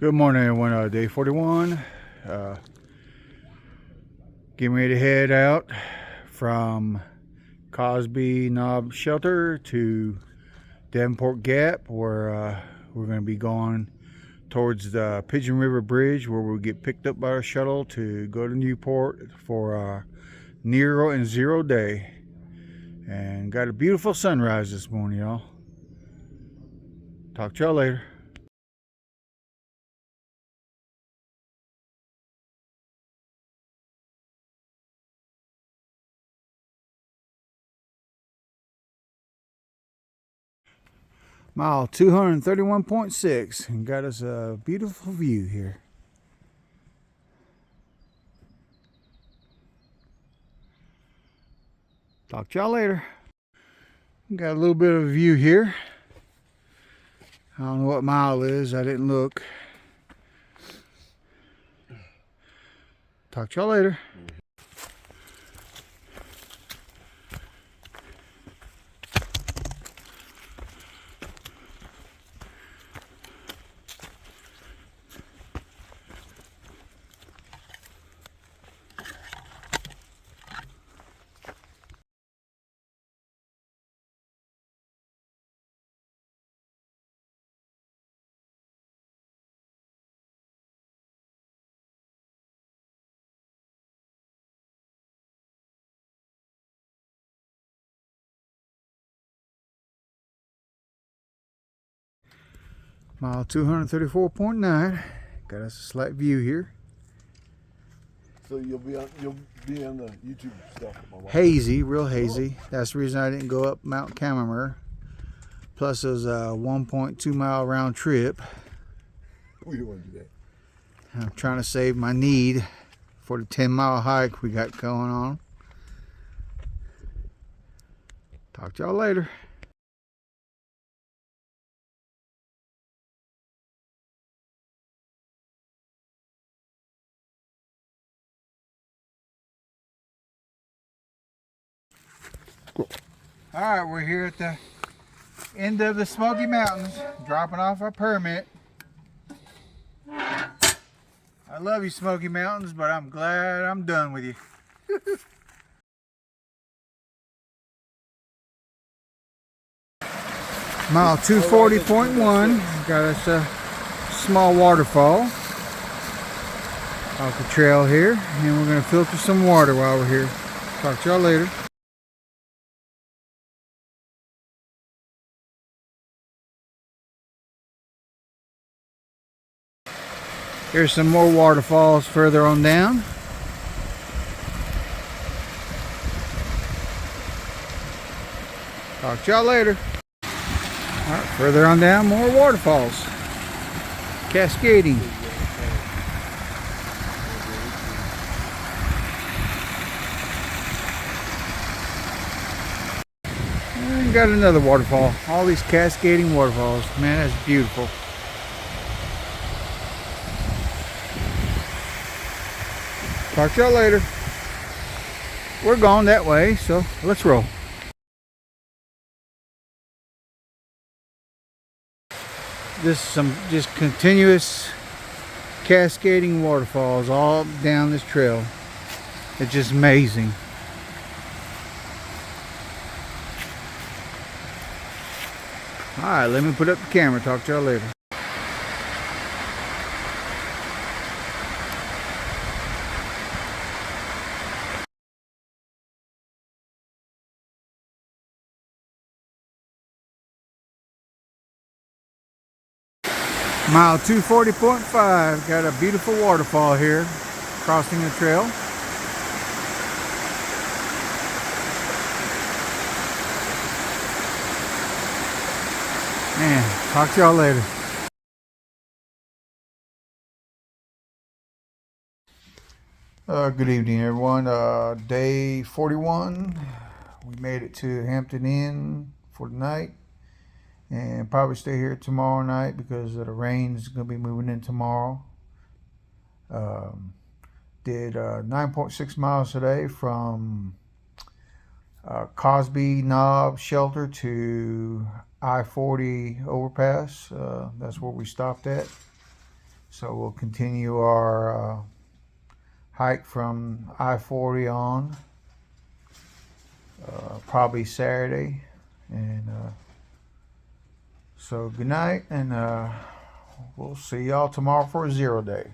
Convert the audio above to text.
Good morning, everyone. Day 41. Getting ready to head out from Cosby Knob Shelter to Davenport Gap, where we're going to be going towards the Pigeon River Bridge, where we'll get picked up by a shuttle to go to Newport for near and zero day. And got a beautiful sunrise this morning, y'all. Talk to y'all later. Mile 231.6 and got us a beautiful view here. Talk to y'all later. Got a little bit of a view here. I don't know what mile it is. I didn't look. Talk to y'all later. Mile 234.9. Got us a slight view here. So you'll be on the YouTube stuff. Hazy, real hazy. That's the reason I didn't go up Mount Cameramer. Plus, it was a 1.2 mile round trip. We don't want to do that. I'm trying to save my need for the 10-mile hike we got going on. Talk to y'all later. Cool. All right, we're here at the end of the Smoky Mountains, dropping off our permit. I love you, Smoky Mountains, but I'm glad I'm done with you. Mile 240.1, got us a small waterfall off the trail here, and we're going to filter some water while we're here. Talk to y'all later. Here's some more waterfalls further on down. Talk to y'all later. All right, further on down, more waterfalls. Cascading. And got another waterfall. All these cascading waterfalls. Man, that's beautiful. Talk to y'all later. We're going that way, so let's roll. This is some just continuous cascading waterfalls all down this trail. It's just amazing. Alright, let me put up the camera. Talk to y'all later. Mile 240.5, got a beautiful waterfall here, crossing the trail. Man, talk to y'all later. Good evening, everyone. Day 41. We made it to Hampton Inn for the night. And probably stay here tomorrow night because the rain's going to be moving in tomorrow. Did 9.6 miles today from Cosby Knob Shelter to I-40 overpass. That's where we stopped at. So we'll continue our hike from I-40 on, probably Saturday. And so good night, and we'll see y'all tomorrow for a 0 day.